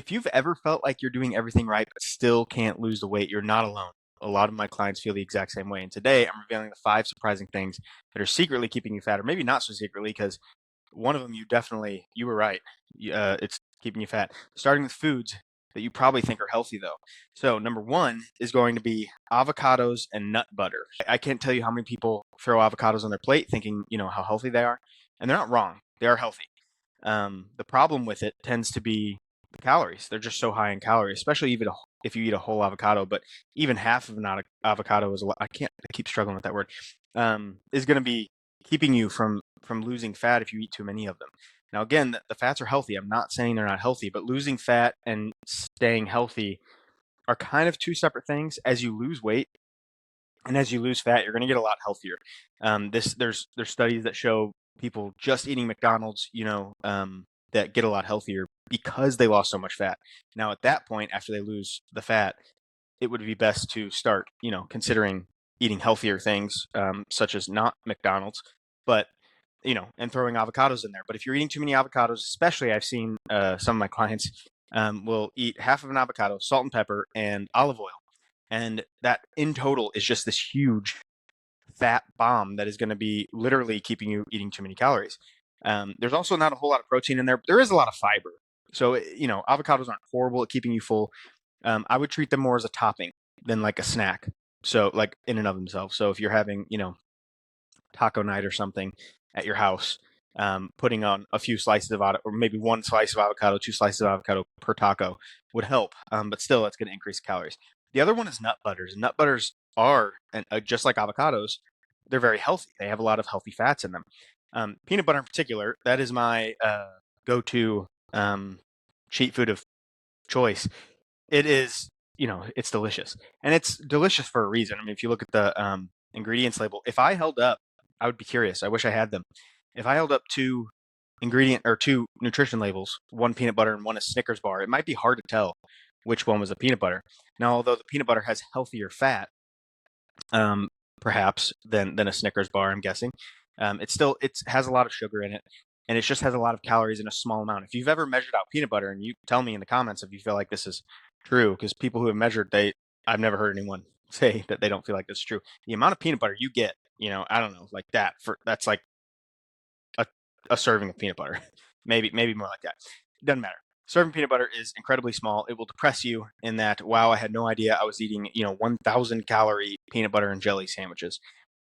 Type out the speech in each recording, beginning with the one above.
if you've ever felt like you're doing everything right but still can't lose the weight, you're not alone. A lot of my clients feel the exact same way. And today I'm revealing the 5 surprising things that are secretly keeping you fat, or maybe not so secretly, because one of them you were right. It's keeping you fat. Starting with foods that you probably think are healthy, though. So number one is going to be avocados and nut butter. I can't tell you how many people throw avocados on their plate thinking, how healthy they are. And they're not wrong. They are healthy. The problem with it tends to be the calories. They're just so high in calories, especially if you eat a whole avocado. But even half of an avocado is a lot. I keep struggling with that word. Is going to be keeping you from losing fat if you eat too many of them. Now, again, the fats are healthy. I'm not saying they're not healthy, but losing fat and staying healthy are kind of two separate things. As you lose weight and as you lose fat, you're going to get a lot healthier. There's studies that show people just eating McDonald's, that get a lot healthier because they lost so much fat. Now, at that point, after they lose the fat, it would be best to start, considering eating healthier things, such as not McDonald's, but and throwing avocados in there. But if you're eating too many avocados, especially I've seen some of my clients will eat half of an avocado, salt and pepper, and olive oil. And that in total is just this huge fat bomb that is going to be literally keeping you eating too many calories. There's also not a whole lot of protein in there, but there is a lot of fiber. So, avocados aren't horrible at keeping you full. I would treat them more as a topping than like a snack. So, like in and of themselves. So, if you're having, taco night or something at your house, putting on a few slices of avocado, or maybe one slice of avocado, 2 slices of avocado per taco would help. But still, that's going to increase calories. The other one is nut butters. Nut butters are, just like avocados, they're very healthy. They have a lot of healthy fats in them. Peanut butter in particular, that is my go-to cheat food of choice. It is, it's delicious. And it's delicious for a reason. I mean, if you look at the ingredients label, if I held up, I would be curious. I wish I had them. If I held up two nutrition labels, one peanut butter and one a Snickers bar, it might be hard to tell which one was a peanut butter. Now, although the peanut butter has healthier fat, perhaps than a Snickers bar, I'm guessing, it has a lot of sugar in it, and it just has a lot of calories in a small amount. If you've ever measured out peanut butter, and you tell me in the comments if you feel like this is true, because people who have measured, I've never heard anyone say that they don't feel like this is true. The amount of peanut butter you get, I don't know, like that's like a serving of peanut butter, maybe more like that. Doesn't matter. Serving peanut butter is incredibly small. It will depress you in that, wow, I had no idea I was eating, 1,000 calorie peanut butter and jelly sandwiches.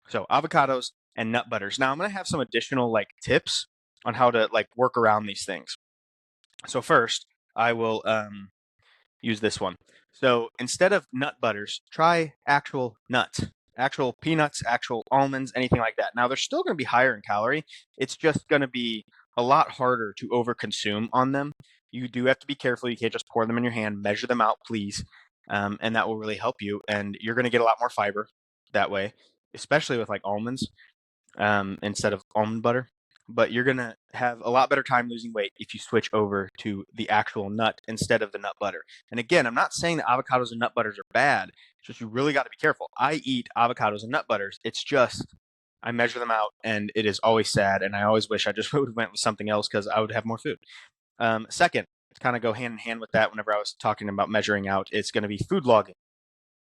So avocados and nut butters. Now I'm going to have some additional tips on how to work around these things. So first, I will use this one. So instead of nut butters, try actual nuts, actual peanuts, actual almonds, anything like that. Now they're still going to be higher in calorie. It's just going to be a lot harder to overconsume on them. You do have to be careful. You can't just pour them in your hand. Measure them out, please. And that will really help you. And you're going to get a lot more fiber that way, especially with almonds instead of almond butter. But you're going to have a lot better time losing weight if you switch over to the actual nut instead of the nut butter. And again, I'm not saying that avocados and nut butters are bad. It's just you really got to be careful. I eat avocados and nut butters. It's just I measure them out, and it is always sad. And I always wish I just would have went with something else because I would have more food. Second, to kind of go hand in hand with that, whenever I was talking about measuring out, it's going to be food logging.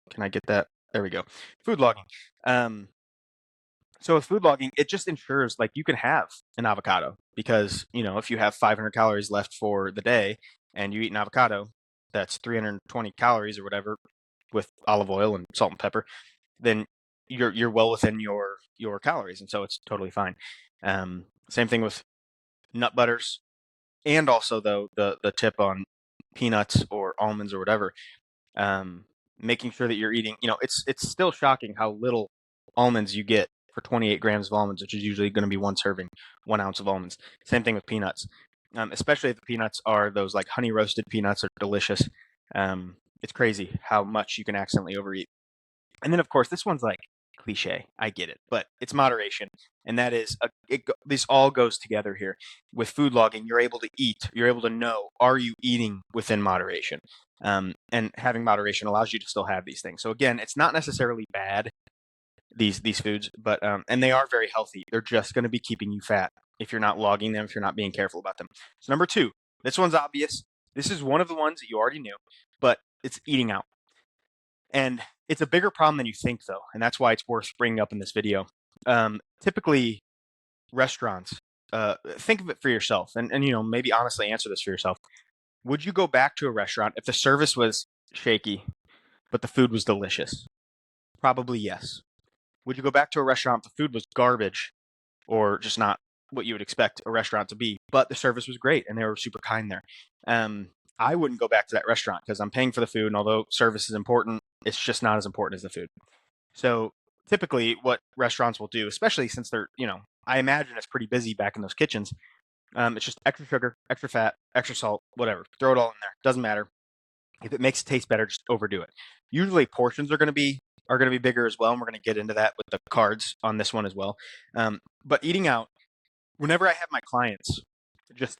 Can I get that? There we go. Food logging. So with food logging, it just ensures you can have an avocado because, if you have 500 calories left for the day and you eat an avocado, that's 320 calories or whatever with olive oil and salt and pepper, then you're well within your calories. And so it's totally fine. Same thing with nut butters. And also though, the tip on peanuts or almonds or whatever, making sure that you're eating, it's still shocking how little almonds you get for 28 grams of almonds, which is usually going to be one serving, 1 ounce of almonds. Same thing with peanuts, especially if the peanuts are those honey roasted peanuts are delicious. It's crazy how much you can accidentally overeat. And then, of course, this one's cliche. I get it, but it's moderation. And that is, this all goes together here. With food logging, you're able to eat. You're able to know, are you eating within moderation? And having moderation allows you to still have these things. So again, it's not necessarily bad, these foods, but and they are very healthy. They're just going to be keeping you fat if you're not logging them, if you're not being careful about them. So number 2, this one's obvious. This is one of the ones that you already knew, but it's eating out. And it's a bigger problem than you think, though, and that's why it's worth bringing up in this video. Typically, restaurants, think of it for yourself, and maybe honestly answer this for yourself. Would you go back to a restaurant if the service was shaky, but the food was delicious? Probably yes. Would you go back to a restaurant if the food was garbage or just not what you would expect a restaurant to be, but the service was great and they were super kind there? I wouldn't go back to that restaurant because I'm paying for the food, and although service is important, it's just not as important as the food. So typically, what restaurants will do, especially since they're, I imagine it's pretty busy back in those kitchens. It's just extra sugar, extra fat, extra salt, whatever. Throw it all in there. Doesn't matter. If it makes it taste better, just overdo it. Usually portions are going to be bigger as well, and we're going to get into that with the cards on this one as well. But eating out, whenever I have my clients,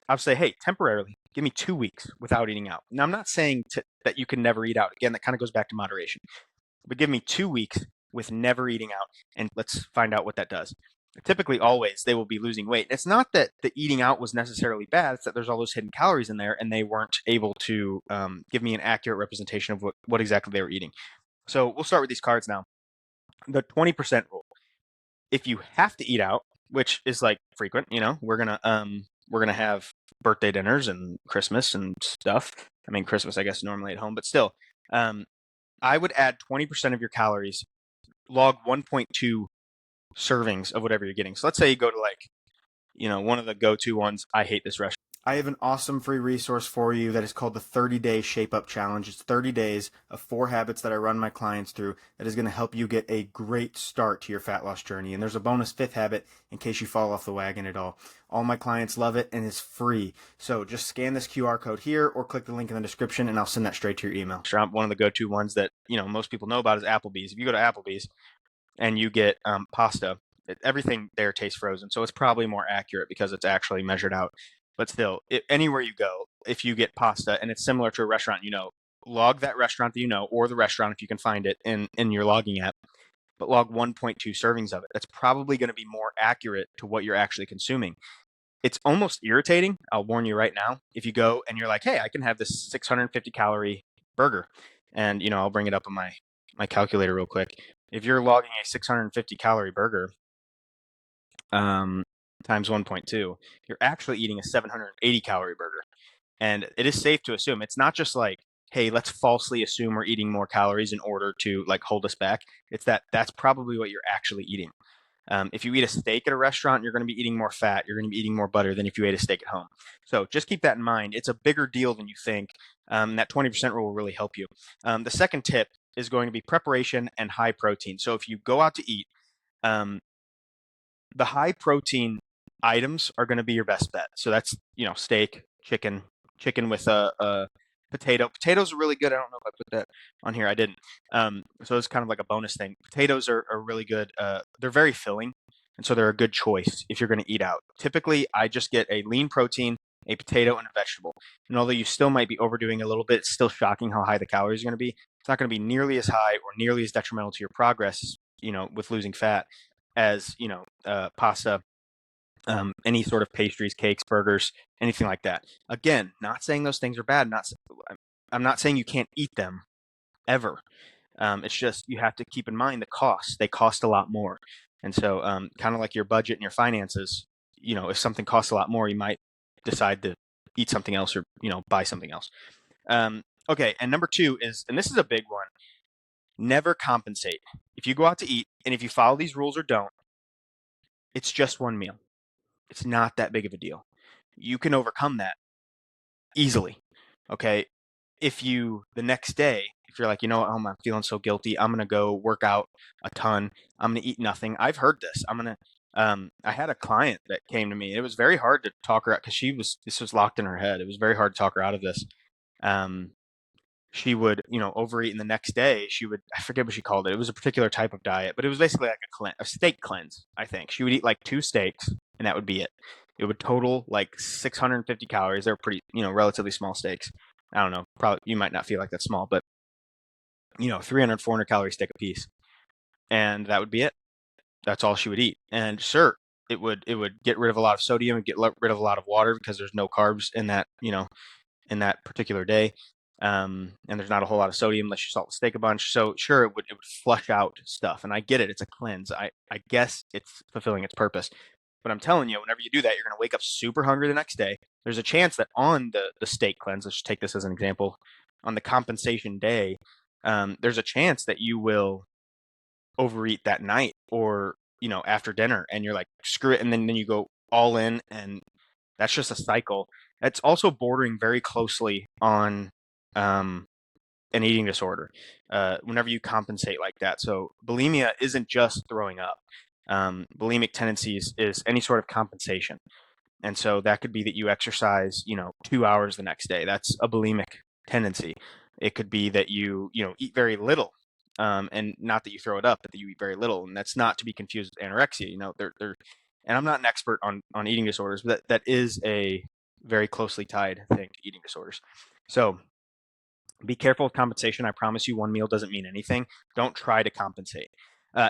I'll say, hey, temporarily, give me 2 weeks without eating out. Now, I'm not saying that you can never eat out. Again, that kind of goes back to moderation. But give me 2 weeks with never eating out, and let's find out what that does. Typically, always, they will be losing weight. It's not that the eating out was necessarily bad. It's that there's all those hidden calories in there, and they weren't able to give me an accurate representation of what exactly they were eating. So we'll start with these cards now. The 20% rule. If you have to eat out, which is like frequent, we're gonna have birthday dinners and Christmas and stuff. I mean, Christmas, I guess, normally at home, but still, I would add 20% of your calories, log 1.2 servings of whatever you're getting. So let's say you go to one of the go-to ones. I hate this restaurant. I have an awesome free resource for you that is called the 30-Day Shape Up Challenge. It's 30 days of 4 habits that I run my clients through that is going to help you get a great start to your fat loss journey. And there's a bonus 5th habit in case you fall off the wagon at all. All my clients love it, and it's free. So just scan this QR code here or click the link in the description, and I'll send that straight to your email. One of the go-to ones that most people know about is Applebee's. If you go to Applebee's and you get pasta, everything there tastes frozen. So it's probably more accurate because it's actually measured out. But still, anywhere you go, if you get pasta and it's similar to a restaurant, log that restaurant that or the restaurant if you can find it in your logging app, but log 1.2 servings of it. That's probably going to be more accurate to what you're actually consuming. It's almost irritating, I'll warn you right now, if you go and you're like, hey, I can have this 650 calorie burger. And, I'll bring it up on my calculator real quick. If you're logging a 650 calorie burger, times 1.2, you're actually eating a 780 calorie burger. And it is safe to assume it's not just like, hey, let's falsely assume we're eating more calories in order to hold us back. It's that's probably what you're actually eating. If you eat a steak at a restaurant, you're going to be eating more fat. You're going to be eating more butter than if you ate a steak at home. So just keep that in mind. It's a bigger deal than you think. That 20% rule will really help you. The second tip is going to be preparation and high protein. So if you go out to eat, the high protein items are going to be your best bet. So that's, steak, chicken with a potato. Potatoes are really good. I don't know if I put that on here. I didn't. So it's kind of like a bonus thing. Potatoes are really good. They're very filling, and so they're a good choice if you're going to eat out. Typically, I just get a lean protein, a potato, and a vegetable. And although you still might be overdoing a little bit, it's still shocking how high the calories are going to be. It's not going to be nearly as high or nearly as detrimental to your progress, with losing fat as, pasta, any sort of pastries, cakes, burgers, anything like that. Again, not saying those things are bad. I'm not saying you can't eat them ever. It's just you have to keep in mind the costs. They cost a lot more. And so kind of like your budget and your finances, if something costs a lot more, you might decide to eat something else or, buy something else. Okay, and number 2 is, and this is a big one, never compensate. If you go out to eat and if you follow these rules or don't, it's just one meal. It's not that big of a deal. You can overcome that easily. Okay. If the next day, if you're like, I'm feeling so guilty, I'm going to go work out a ton. I'm going to eat nothing. I've heard this. I had a client that came to me. It was very hard to talk her out because this was locked in her head. It was very hard to talk her out of this. She would, overeat, and the next day I forget what she called it. It was a particular type of diet, but it was basically like a steak cleanse, I think. She would eat like 2 steaks and that would be it. It would total like 650 calories. They're pretty, relatively small steaks. I don't know. Probably you might not feel like that's small, but 300, 400 calorie steak a piece. And that would be it. That's all she would eat. And sure, it would get rid of a lot of sodium and get rid of a lot of water because there's no carbs in that, in that particular day. And there's not a whole lot of sodium unless you salt the steak a bunch. So sure, it would flush out stuff. And I get it. It's a cleanse. I guess it's fulfilling its purpose. But I'm telling you, whenever you do that, you're going to wake up super hungry the next day. There's a chance that on the steak cleanse, let's just take this as an example, on the compensation day, there's a chance that you will overeat that night or, after dinner and you're like, screw it. And then you go all in, and that's just a cycle. It's also bordering very closely on um, an eating disorder whenever you compensate like that. So bulimia isn't just throwing up. Bulimic tendencies is any sort of compensation. And so that could be that you exercise, 2 hours the next day. That's a bulimic tendency. It could be that you eat very little, and not that you throw it up, but that you eat very little. And that's not to be confused with anorexia. And I'm not an expert on eating disorders, but that is a very closely tied thing to eating disorders. So be careful with compensation. I promise you, one meal doesn't mean anything. Don't try to compensate.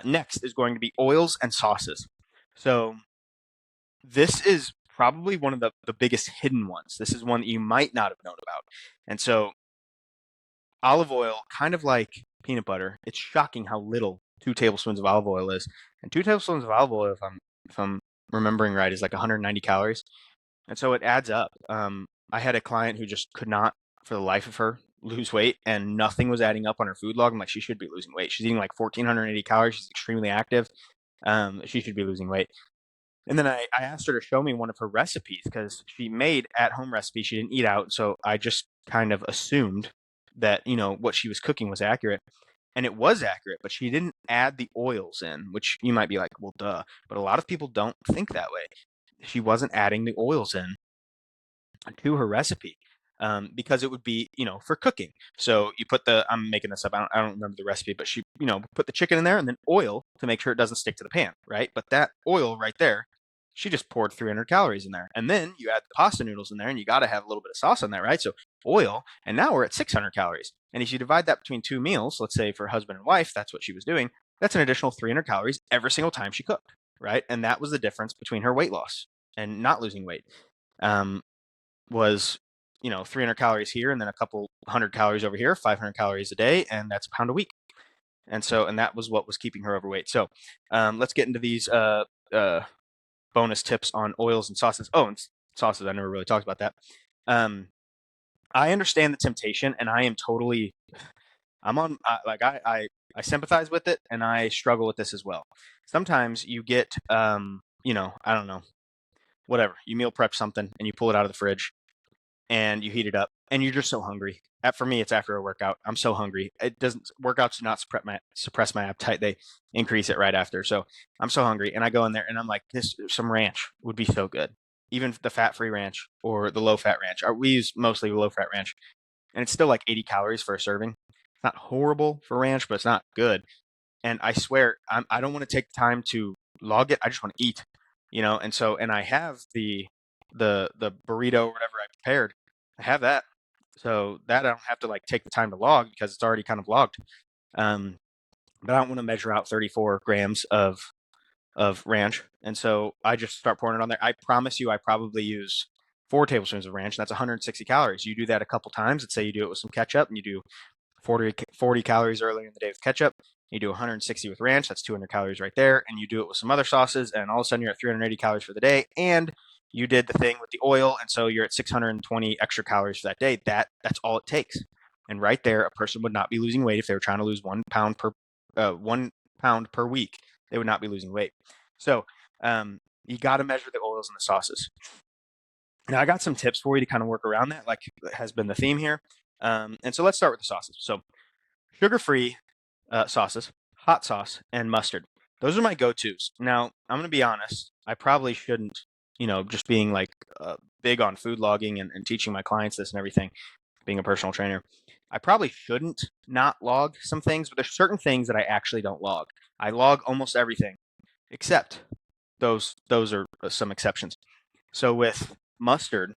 Next is going to be oils and sauces. So this is probably one of the biggest hidden ones. This is one that you might not have known about. And so olive oil, kind of like peanut butter, it's shocking how little 2 tablespoons of olive oil is. And 2 tablespoons of olive oil, if I'm remembering right, is like 190 calories. And so it adds up. I had a client who just could not, for the life of her, lose weight, and nothing was adding up on her food log. I'm like, she should be losing weight. She's eating like 1,480 calories. She's extremely active. She should be losing weight. And then I asked her to show me one of her recipes because she made at-home recipes. She didn't eat out, so I just kind of assumed that what she was cooking was accurate, and it was accurate. But she didn't add the oils in, which you might be like, well, duh. But a lot of people don't think that way. She wasn't adding the oils in to her recipe because it would be, for cooking. So you put I'm making this up. I don't remember the recipe, but she, put the chicken in there and then oil to make sure it doesn't stick to the pan, right? But that oil right there, she just poured 300 calories in there. And then you add the pasta noodles in there and you got to have a little bit of sauce on that, right? So oil, and now we're at 600 calories. And if you divide that between 2 meals, let's say for husband and wife, that's what she was doing. That's an additional 300 calories every single time she cooked, right? And that was the difference between her weight loss and not losing weight. Was 300 calories here and then a couple hundred calories over here, 500 calories a day, and that's a pound a week. And that was what was keeping her overweight. So let's get into these bonus tips on oils and sauces. Oh, and sauces, I never really talked about that. I understand the temptation, and I am totally, I sympathize with it, and I struggle with this as well. Sometimes you get, I don't know, whatever, you meal prep something and you pull it out of the fridge and you heat it up and you're just so hungry. For me, it's after a workout. I'm so hungry. Workouts do not suppress my appetite. They increase it right after. So I'm so hungry and I go in there and I'm like, some ranch would be so good. Even the fat-free ranch or the low-fat ranch. We use mostly low-fat ranch, and it's still like 80 calories for a serving. It's not horrible for ranch, but it's not good. And I swear, I don't want to take the time to log it. I just want to eat, and I have the burrito or whatever I prepared. I have that, so that I don't have to like take the time to log because it's already kind of logged. But I don't want to measure out 34 grams of ranch, and so I just start pouring it on there. I promise you, I probably use 4 tablespoons of ranch, and that's 160 calories. You do that a couple times. Let's say you do it with some ketchup, and you do 40 calories earlier in the day with ketchup. You do 160 with ranch, that's 200 calories right there, and you do it with some other sauces, and all of a sudden you're at 380 calories for the day, and you did the thing with the oil, and so you're at 620 extra calories for that day. That's all it takes. And right there, a person would not be losing weight if they were trying to lose 1 pound per week. They would not be losing weight. So you got to measure the oils and the sauces. Now I got some tips for you to kind of work around that, like has been the theme here. And so let's start with the sauces. So sugar-free sauces, hot sauce, and mustard. Those are my go-tos. Now, I'm going to be honest. I probably shouldn't, just being like big on food logging and teaching my clients this and everything, being a personal trainer. I probably shouldn't not log some things, but there's certain things that I actually don't log. I log almost everything, except those are some exceptions. So with mustard,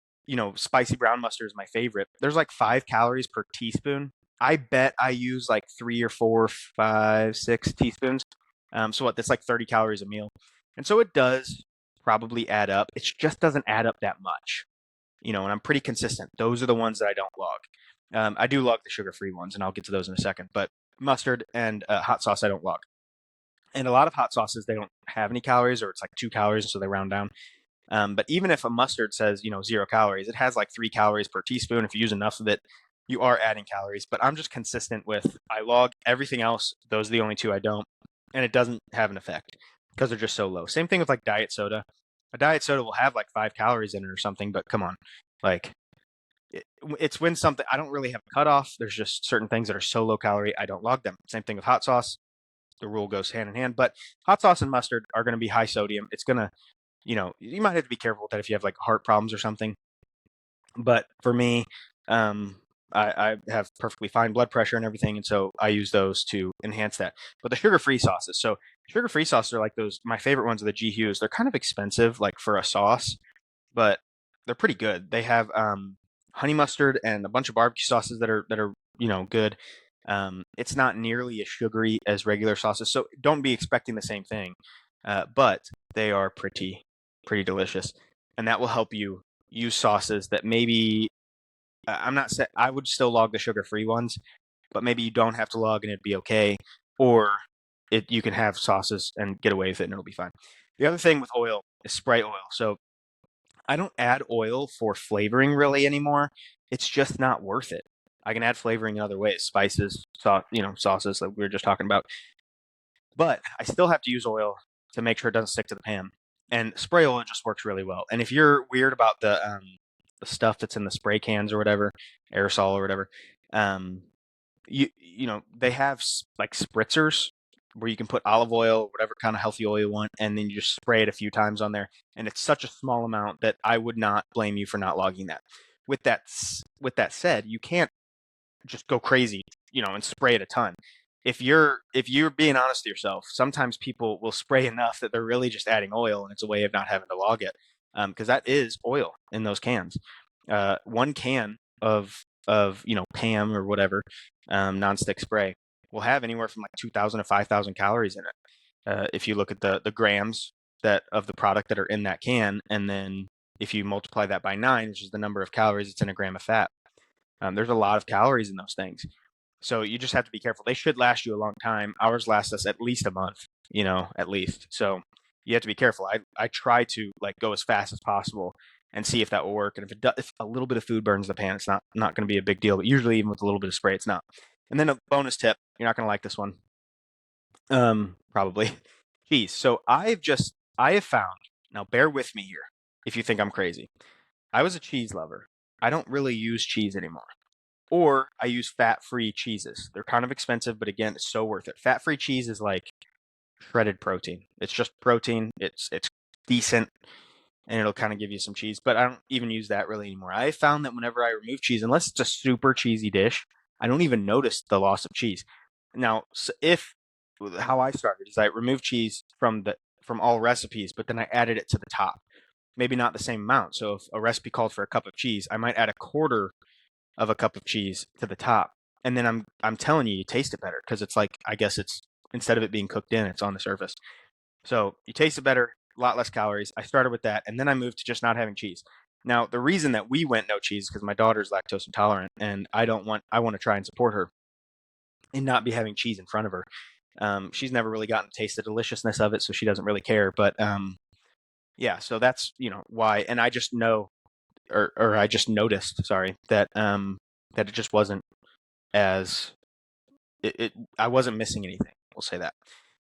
spicy brown mustard is my favorite. There's like 5 calories per teaspoon. I bet I use like 3 or 4, 5, 6 teaspoons. So what? That's like 30 calories a meal. And so it does probably add up. It just doesn't add up that much. and I'm pretty consistent. Those are the ones that I don't log. I do log the sugar-free ones, and I'll get to those in a second. But mustard and hot sauce, I don't log. And a lot of hot sauces, they don't have any calories, or it's like 2 calories, so they round down. But even if a mustard says, 0 calories, it has like 3 calories per teaspoon. If you use enough of it, you are adding calories. But I'm just consistent with I log everything else. Those are the only two I don't. And it doesn't have an effect because they're just so low. Same thing with like diet soda. A diet soda will have like 5 calories in it or something, but come on. Like it's when something, I don't really have a cutoff. There's just certain things that are so low calorie, I don't log them. Same thing with hot sauce. The rule goes hand in hand. But hot sauce and mustard are going to be high sodium. It's going to, you might have to be careful with that if you have like heart problems or something. But for me, um, I have perfectly fine blood pressure and everything, and so I use those to enhance that. But the sugar-free sauces, so sugar-free sauces are like those. My favorite ones are the G Hughes. They're kind of expensive, like for a sauce, but they're pretty good. They have honey mustard and a bunch of barbecue sauces that are good. It's not nearly as sugary as regular sauces, so don't be expecting the same thing. But they are pretty delicious, and that will help you use sauces that maybe I'm not saying I would still log the sugar-free ones, but maybe you don't have to log and it'd be okay, or you can have sauces and get away with it and it'll be fine. The other thing with oil is spray oil. So I don't add oil for flavoring really anymore. It's just not worth it. I can add flavoring in other ways, spices, sauces like we were just talking about. But I still have to use oil to make sure it doesn't stick to the pan. And spray oil just works really well. And if you're weird about the stuff that's in the spray cans or whatever, aerosol or whatever, um, they have like spritzers where you can put olive oil, whatever kind of healthy oil you want, and then you just spray it a few times on there. And it's such a small amount that I would not blame you for not logging that. With that said, you can't just go crazy, and spray it a ton. If you're being honest with yourself, sometimes people will spray enough that they're really just adding oil, and it's a way of not having to log it, because that is oil in those cans. 1 can of Pam or whatever nonstick spray will have anywhere from like 2,000 to 5,000 calories in it. If you look at the grams that of the product that are in that can, and then if you multiply that by 9, which is the number of calories it's in a gram of fat, there's a lot of calories in those things. So you just have to be careful. They should last you a long time. Ours last us at least a month, at least. So you have to be careful. I try to like go as fast as possible and see if that will work. And if it does, if a little bit of food burns the pan, it's not going to be a big deal. But usually, even with a little bit of spray, it's not. And then a bonus tip: you're not going to like this one, probably cheese. So I have found, now. Bear with me here if you think I'm crazy. I was a cheese lover. I don't really use cheese anymore. Or I use fat-free cheeses. They're kind of expensive, but again, it's so worth it. Fat-free cheese is like shredded protein. It's just protein. It's decent, and it'll kind of give you some cheese. But I don't even use that really anymore. I found that whenever I remove cheese, unless it's a super cheesy dish, I don't even notice the loss of cheese. Now, if how I started is I removed cheese from all recipes, but then I added it to the top. Maybe not the same amount. So if a recipe called for a cup of cheese, I might add a quarter of a cup of cheese to the top. And then I'm telling you, you taste it better because it's like, I guess it's, instead of it being cooked in, it's on the surface. So you taste it better, a lot less calories. I started with that, and then I moved to just not having cheese. Now, the reason that we went no cheese is because my daughter's lactose intolerant, and I want to try and support her and not be having cheese in front of her. She's never really gotten to taste the deliciousness of it, so she doesn't really care. But yeah, so that's why. And I just know, or I just noticed, sorry, that it just wasn't as I wasn't missing anything. We'll say that.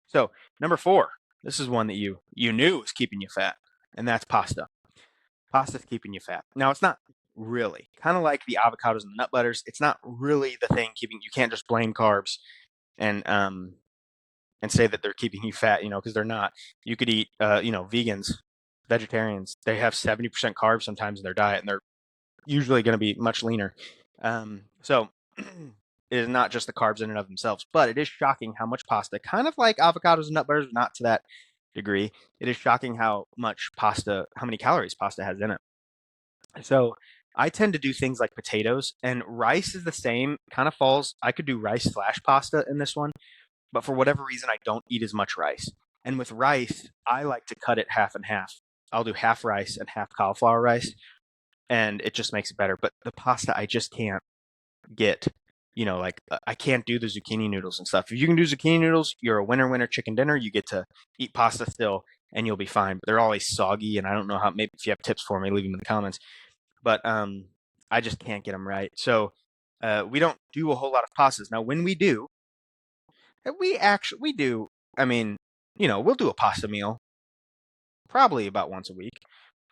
So number 4, this is one that you knew was keeping you fat, and that's pasta. Pasta's keeping you fat. Now it's not really, kind of like the avocados and the nut butters. It's not really the thing keeping. You can't just blame carbs and say that they're keeping you fat, because they're not. You could eat, vegans, vegetarians. They have 70% carbs sometimes in their diet, and they're usually going to be much leaner. So it is not just the carbs in and of themselves, but it is shocking how much pasta, kind of like avocados and nut butters, not to that degree. It is shocking how many calories pasta has in it. So I tend to do things like potatoes, and rice is the same, kind of falls. I could do rice/pasta in this one, but for whatever reason, I don't eat as much rice. And with rice, I like to cut it half and half. I'll do half rice and half cauliflower rice. and it just makes it better. But the pasta, I just can't get. Like I can't do the zucchini noodles and stuff. If you can do zucchini noodles, you're a winner chicken dinner. You get to eat pasta still, and you'll be fine. But they're always soggy, and I don't know how. Maybe if you have tips for me, leave them in the comments. But I just can't get them right. So we don't do a whole lot of pastas. Now, when we do, we do. I mean, we'll do a pasta meal probably about once a week.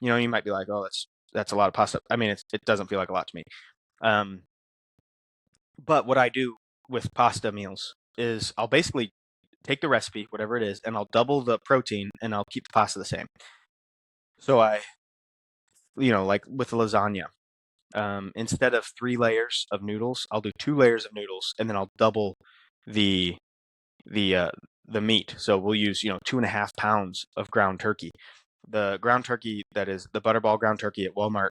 You might be like, oh, that's a lot of pasta. I mean, it doesn't feel like a lot to me. Um, but what I do with pasta meals is I'll basically take the recipe, whatever it is, and I'll double the protein and I'll keep the pasta the same. So like with lasagna, instead of 3 layers of noodles, I'll do 2 layers of noodles and then I'll double the the uh, the meat. So we'll use 2.5 pounds of ground turkey. The ground turkey that is the Butterball ground turkey at Walmart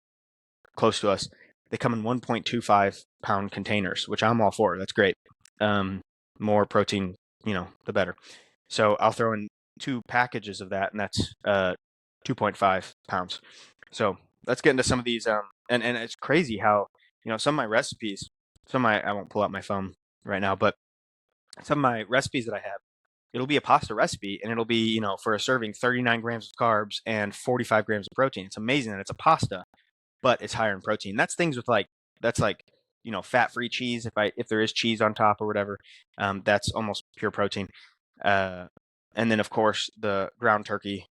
close to us, they come in 1.25 pound containers, which I'm all for. That's great. Um, More protein, the better. So I'll throw in 2 packages of that, and that's 2.5 pounds. So let's get into some of these. And it's crazy how some of my recipes. I won't pull out my phone right now, but some of my recipes that I have, it'll be a pasta recipe, and it'll be for a serving 39 grams of carbs and 45 grams of protein. It's amazing that it's a pasta, but it's higher in protein. That's things with that's like fat-free cheese. If there is cheese on top or whatever, that's almost pure protein. Uh, and then of course the ground turkey.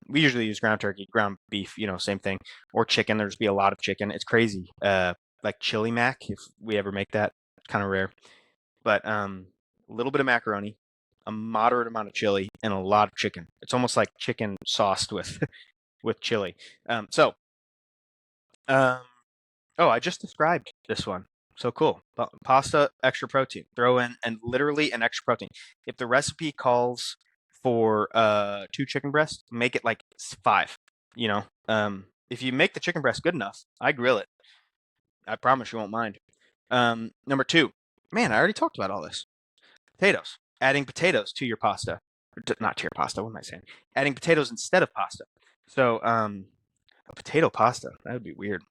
We usually use ground turkey, ground beef, same thing, or chicken. There's be a lot of chicken. It's crazy. Like chili mac, if we ever make that, kind of rare. But a little bit of macaroni, a moderate amount of chili, and a lot of chicken. It's almost like chicken sauced with with chili. So um, Oh, I just described this one. So cool. Pasta, extra protein. Throw in and literally an extra protein. If the recipe calls for 2 chicken breasts, make it like 5. If you make the chicken breast good enough, I grill it. I promise you won't mind. Number 2. Man, I already talked about all this. Potatoes. Adding potatoes to your pasta. Not to your pasta, what am I saying? Adding potatoes instead of pasta. So, a potato pasta. That would be weird.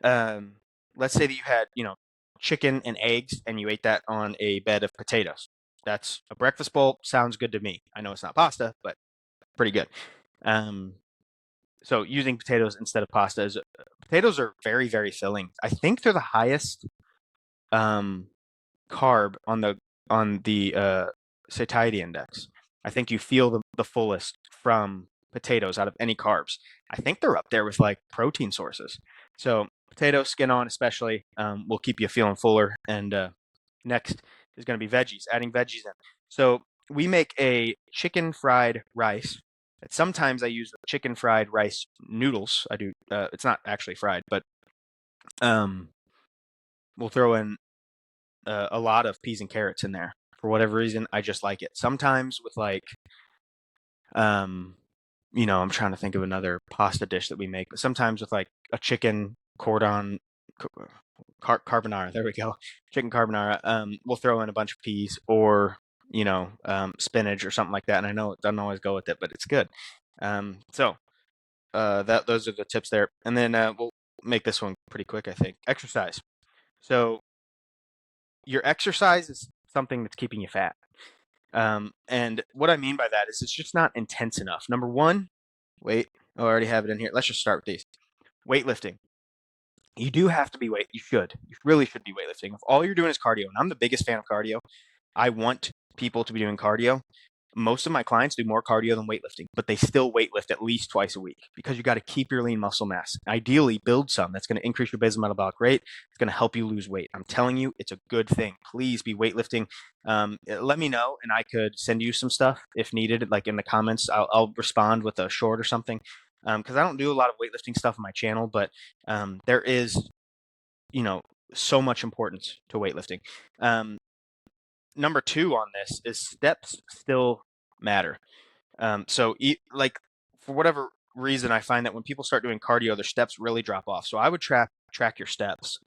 um, let's say that you had, chicken and eggs and you ate that on a bed of potatoes. That's a breakfast bowl. Sounds good to me. I know it's not pasta, but pretty good. Um, so using potatoes instead of pasta is potatoes are very, very filling. I think they're the highest um, carb on the satiety index. I think you feel the fullest from potatoes out of any carbs. I think they're up there with like protein sources. So potato skin on especially will keep you feeling fuller. And next is going to be veggies, adding veggies in. So we make a chicken fried rice. Sometimes I use chicken fried rice noodles. I do. It's not actually fried, but um, we'll throw in a lot of peas and carrots in there. For whatever reason, I just like it. Sometimes with like, um, I'm trying to think of another pasta dish that we make, but sometimes with like a chicken cordon carbonara. There we go, chicken carbonara. We'll throw in a bunch of peas or spinach or something like that. And I know it doesn't always go with it, but it's good. That those are the tips there. And then we'll make this one pretty quick. I think exercise. So your exercise is something that's keeping you fat. And what I mean by that is it's just not intense enough. Number one, wait, oh, I already have it in here. Let's just start with these. Weightlifting. You do have to be you should. You really should be weightlifting. If all you're doing is cardio, and I'm the biggest fan of cardio, I want people to be doing cardio. Most of my clients do more cardio than weightlifting, but they still weightlift at least twice a week because you got to keep your lean muscle mass. Ideally, build some. That's going to increase your basal metabolic rate. It's going to help you lose weight. I'm telling you, it's a good thing. Please be weightlifting. Let me know, and I could send you some stuff if needed, like in the comments. I'll respond with a short or something because I don't do a lot of weightlifting stuff on my channel, but there is, so much importance to weightlifting. Number 2 on this is steps still matter. Like for whatever reason, I find that when people start doing cardio, their steps really drop off. So I would track your steps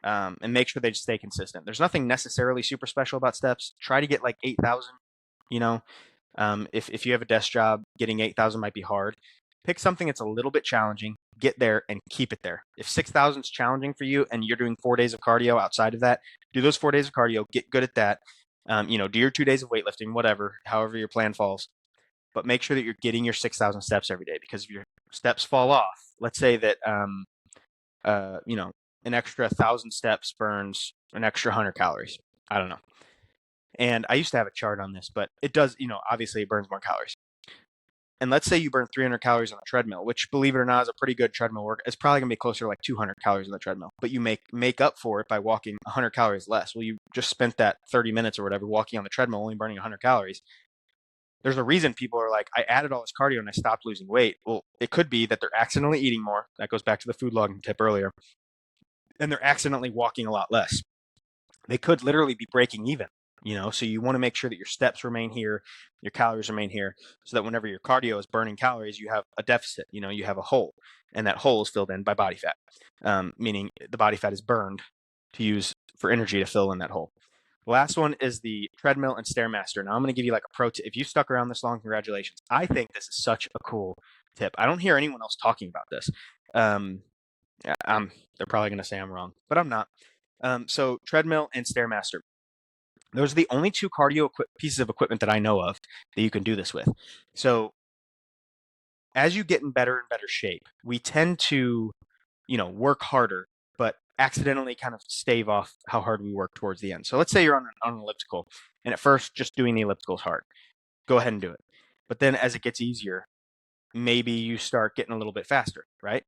and make sure they stay consistent. There's nothing necessarily super special about steps. Try to get like 8,000. If you have a desk job, getting 8,000 might be hard. Pick something that's a little bit challenging. get there and keep it there. If 6,000 is challenging for you and you're doing 4 days of cardio outside of that, do those 4 days of cardio, get good at that. Do your 2 days of weightlifting, whatever, however your plan falls. But make sure that you're getting your 6,000 steps every day, because if your steps fall off, let's say that, an extra 1,000 steps burns an extra 100 calories. I don't know. And I used to have a chart on this, but it does, obviously it burns more calories. And let's say you burn 300 calories on the treadmill, which, believe it or not, is a pretty good treadmill work. It's probably going to be closer to like 200 calories on the treadmill, but you make up for it by walking 100 calories less. Well, you just spent that 30 minutes or whatever walking on the treadmill, only burning 100 calories. There's a reason people are like, I added all this cardio and I stopped losing weight. Well, it could be that they're accidentally eating more. That goes back to the food logging tip earlier. And they're accidentally walking a lot less. They could literally be breaking even. So you want to make sure that your steps remain here, your calories remain here, so that whenever your cardio is burning calories, you have a deficit, you have a hole, and that hole is filled in by body fat, meaning the body fat is burned to use for energy to fill in that hole. The last one is the treadmill and Stairmaster. Now I'm going to give you like a pro tip. If you stuck around this long, congratulations. I think this is such a cool tip. I don't hear anyone else talking about this. They're probably going to say I'm wrong, but I'm not. So treadmill and Stairmaster. Those are the only two cardio pieces of equipment that I know of that you can do this with. So as you get in better and better shape, we tend to, work harder, but accidentally kind of stave off how hard we work towards the end. So let's say you're on an elliptical, and at first just doing the elliptical is hard. Go ahead and do it. But then as it gets easier, maybe you start getting a little bit faster, right?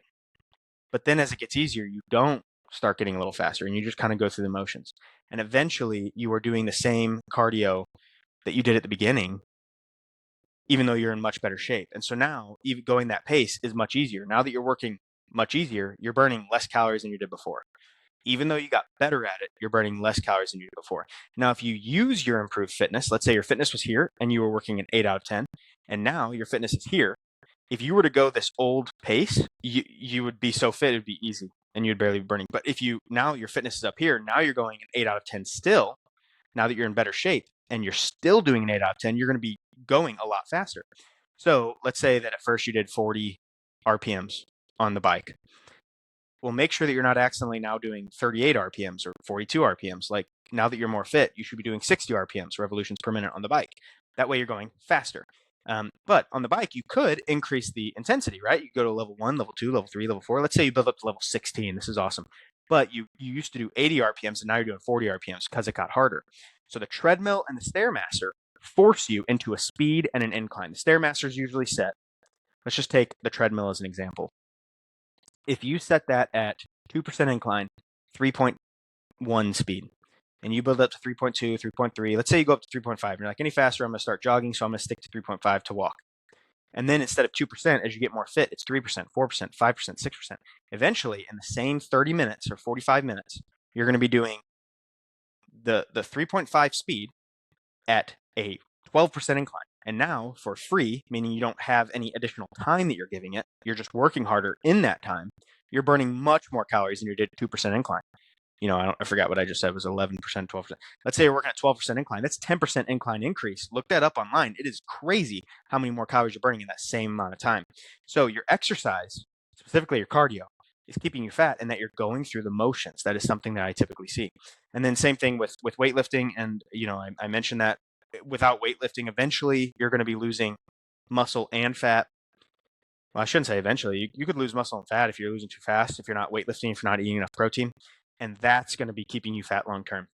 But then as it gets easier, you don't start getting a little faster, and you just kind of go through the motions. And eventually you are doing the same cardio that you did at the beginning, even though you're in much better shape. And so now even going that pace is much easier. Now that you're working much easier, you're burning less calories than you did before. Even though you got better at it, you're burning less calories than you did before. Now, if you use your improved fitness, let's say your fitness was here and you were working an 8 out of 10, and now your fitness is here. If you were to go this old pace, you would be so fit, it'd be easy and you'd barely be burning. But if now your fitness is up here, now you're going an 8 out of 10 still, now that you're in better shape and you're still doing an 8 out of 10, you're going to be going a lot faster. So let's say that at first you did 40 RPMs on the bike. Well, make sure that you're not accidentally now doing 38 RPMs or 42 RPMs. Like, now that you're more fit, you should be doing 60 RPMs, revolutions per minute, on the bike. That way you're going faster. But on the bike, you could increase the intensity, right? You go to level 1, level 2, level 3, level 4. Let's say you build up to level 16. This is awesome. But you used to do 80 RPMs, and now you're doing 40 RPMs because it got harder. So the treadmill and the Stairmaster force you into a speed and an incline. The Stairmaster is usually set. Let's just take the treadmill as an example. If you set that at 2% incline, 3.1 speed, and you build up to 3.2, 3.3, let's say you go up to 3.5, and you're like, any faster, I'm going to start jogging, so I'm going to stick to 3.5 to walk. And then instead of 2%, as you get more fit, it's 3%, 4%, 5%, 6%. Eventually, in the same 30 minutes or 45 minutes, you're going to be doing the 3.5 speed at a 12% incline. And now for free, meaning you don't have any additional time that you're giving it, you're just working harder in that time, you're burning much more calories than you did 2% incline. I forgot what I just said. It was 11%, 12%. Let's say you're working at 12% incline. That's 10% incline increase. Look that up online. It is crazy how many more calories you're burning in that same amount of time. So your exercise, specifically your cardio, is keeping you fat, and that you're going through the motions. That is something that I typically see. And then same thing with weightlifting. And, I mentioned that without weightlifting, eventually you're going to be losing muscle and fat. Well, I shouldn't say eventually. You could lose muscle and fat if you're losing too fast, if you're not weightlifting, if you're not eating enough protein. And that's going to be keeping you fat long term.